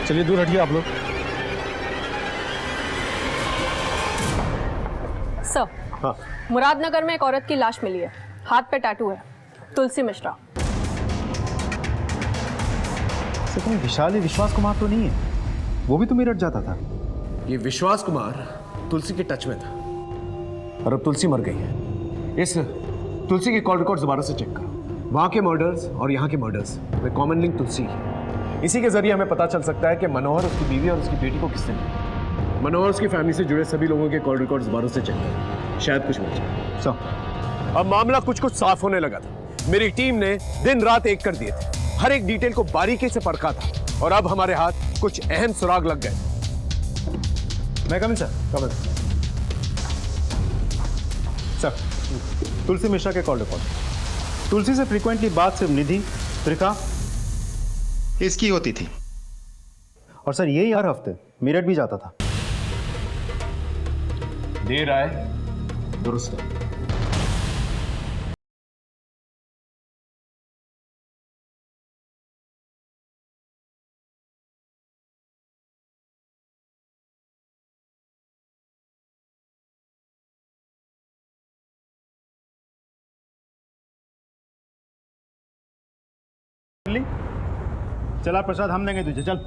चलिए दूर हटिए आप लोग। सर, हाँ, मुरादनगर में एक औरत की लाश मिली है, हाथ पे टैटू है, तुलसी मिश्रा। सर, विशाल विश्वास कुमार तो नहीं है? वो भी तो मेरठ जाता था। ये विश्वास कुमार तुलसी के टच में था और अब तुलसी मर गई है। इस तुलसी के कॉल रिकॉर्ड दोबारा से चेक करो। वहाँ के मर्डर्स और यहाँ के मर्डर्स में कॉमन लिंक तुलसी है। इसी के जरिए हमें पता चल सकता है कि मनोहर उसकी बीवी और उसकी बेटी को किसने मारा। मनोहर उसकी फैमिली से जुड़े सभी लोगों के कॉल रिकॉर्ड्स दोबारा से चेक करो, शायद कुछ मिल जाए। सर, अब मामला कुछ कुछ साफ होने लगा था। मेरी टीम ने दिन रात एक कर दिए थे, हर एक डिटेल को बारीकी से परखा था और अब हमारे हाथ कुछ अहम सुराग लग गए। मैं come in sir? Come in sir. Tulsi Mishra के कॉल रिकॉर्ड। तुलसी से फ्रीक्वेंटली बात सिर्फ निधि, त्रिका, इसकी होती थी। और सर, यही हर हफ्ते मेरठ भी जाता था। देर आए दुरुस्त। चला प्रसाद, हम देंगे तुझे, चल।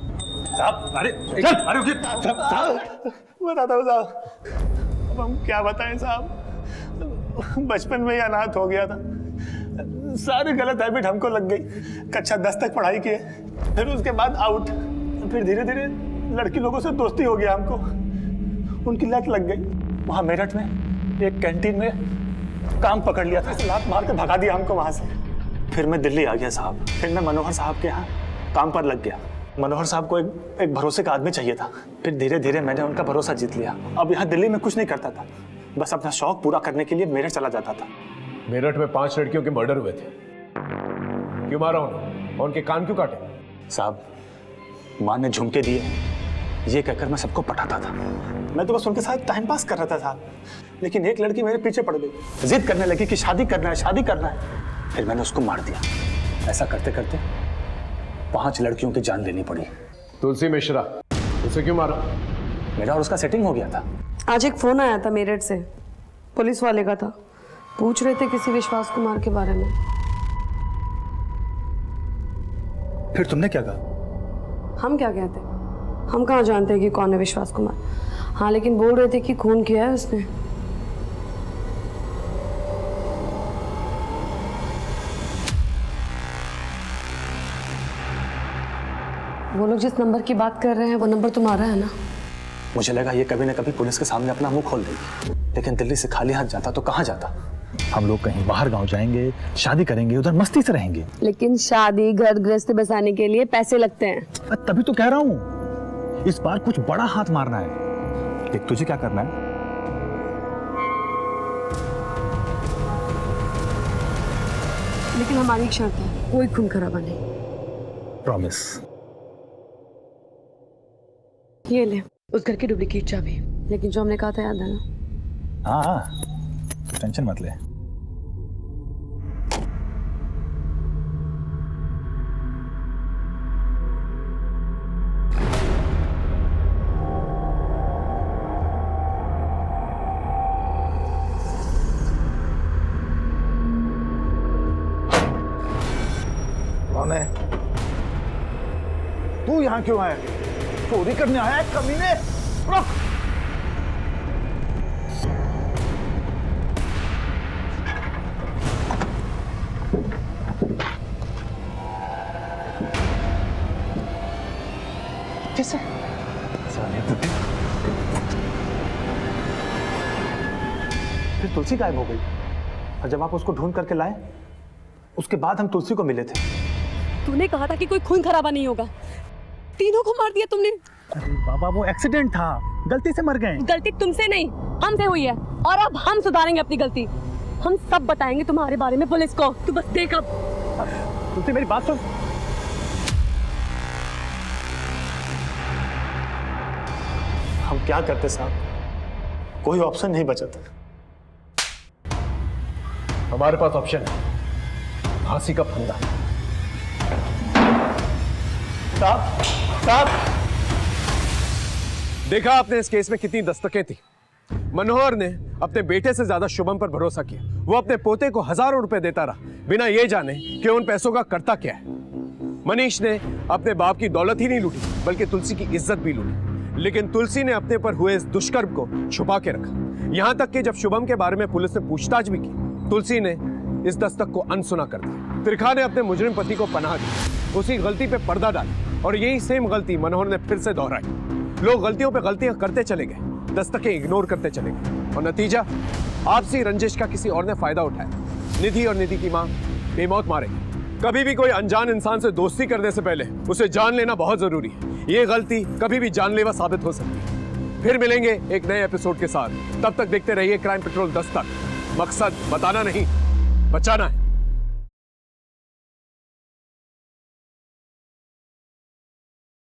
साहब अरे चल। अरे रुकिए साहब, बताता हूँ साहब। अब हम क्या बताएं साहब, बचपन में ही अनाथ हो गया था, सारी गलत हैबिट हमको लग गई। कक्षा 10 तक पढ़ाई किए, फिर उसके बाद आउट, फिर धीरे धीरे लड़की लोगों से दोस्ती हो गया हमको, उनकी लत लग गई। वहाँ मेरठ में एक कैंटीन में काम पकड़ लिया था, लात मार के भगा दिया हमको वहाँ से। फिर मैं दिल्ली आ गया साहब, फिर मैं मनोहर साहब के यहाँ काम पर लग गया। मनोहर साहब को एक भरोसे का आदमी चाहिए था, फिर धीरे धीरे मैंने उनका भरोसा जीत लिया। अब यहाँ दिल्ली में कुछ नहीं करता था, बस अपना शौक पूरा करने के लिए मेरठ चला जाता था। मेरठ में 5 लड़कियों के मर्डर हुए थे, क्यों मारा उन्हें और उनके कान क्यों काटे? साहब माँ ने झुमके दिए ये कहकर मैं सबको पटाता था, मैं तो बस उनके साथ टाइम पास कर रहा था साहब। लेकिन एक लड़की मेरे पीछे पड़ गई, जिद करने लगी कि शादी करना है, शादी करना है। फिर मैंने उसको मार दिया। ऐसा करते करते 5 लड़कियों की जान लेनी पड़ी। तुलसी मिश्रा, उसे क्यों मारा? मेरा और उसका सेटिंग हो गया था। आज एक फोन आया था मेरठ से, पुलिस वाले का था, पूछ रहे थे किसी विश्वास कुमार के बारे में। फिर तुमने क्या कहा? हम क्या कहते, हम कहाँ जानते हैं कि कौन है विश्वास कुमार। हाँ लेकिन बोल रहे थे कि खून किया है उसने। वो लोग जिस नंबर की बात कर रहे हैं वो नंबर तुम्हारा है ना? मुझे लगा ये कभी न कभी पुलिस के सामने अपना मुंह खोल देगी, लेकिन दिल्ली से खाली हाथ जाता तो कहाँ जाता। हम लोग कहीं बाहर गांव जाएंगे, शादी करेंगे, उधर मस्ती से रहेंगे। लेकिन शादी घर गृहस्थी बसाने के लिए पैसे लगते हैं। तभी तो कह रहा हूँ इस बार कुछ बड़ा हाथ मारना है। देख तुझे क्या करना है, लेकिन हमारी एक शर्त है, कोई खून खराबा नहीं। प्रॉमिस। ये ले उस घर की डुप्लीकेट चाबी, लेकिन जो हमने कहा था याद है ना? हाँ टेंशन मत ले। कौन है? तू यहाँ क्यों आया? चोरी करने आया है कमीने? रुक! कैसे? फिर तुलसी गायब हो गई, और जब आप उसको ढूंढ करके लाए उसके बाद हम तुलसी को मिले थे। तूने कहा था कि कोई खून खराबा नहीं होगा, तीनों को मार दिया तुमने। अरे बाबा वो एक्सीडेंट था, गलती से मर गए। गलती तुमसे नहीं हमसे हुई है, और अब हम सुधारेंगे अपनी गलती। हम सब बताएंगे तुम्हारे बारे में पुलिस को, तू बस देख। अब तुलसी मेरी बात सुन। हम क्या करते साहब, कोई ऑप्शन नहीं बचा था। हमारे पास ऑप्शन है, फांसी का फंदा। साहब साहब, देखा आपने इस केस में कितनी दस्तकें थी। मनोहर ने अपने बेटे से ज्यादा शुभम पर भरोसा किया। वो अपने पोते को हजारों रुपए देता रहा, बिना ये जाने कि उन पैसों का करता क्या है। मनीष ने अपने बाप की दौलत ही नहीं लूटी, बल्कि तुलसी की इज्जत भी लूटी। लेकिन तुलसी ने अपने पर हुए इस दुष्कर्म को छुपा के रखा। यहां तक कि जब शुभम के बारे में पुलिस ने पूछताछ भी की, तुलसी ने इस दस्तक को अनसुना कर दिया। त्रिखा ने अपने मुजरिम पति को पनाह दी, उसी गलती पे पर्दा डाला, और यही सेम गलती मनोहर ने फिर से दोहराई। लोग गलतियों पे गलतियां करते चले गए, दस्तकें इग्नोर करते चले गए, और नतीजा आपसी रंजिश का किसी और ने फायदा उठाया। निधि और निधि की मां बेमौत मारे। कभी भी कोई अनजान इंसान से दोस्ती करने से पहले उसे जान लेना बहुत जरूरी है। ये गलती कभी भी जानलेवा साबित हो सकती है। फिर मिलेंगे एक नए एपिसोड के साथ, तब तक देखते रहिए क्राइम पेट्रोल दस्तक। मकसद बताना नहीं, बचाना है।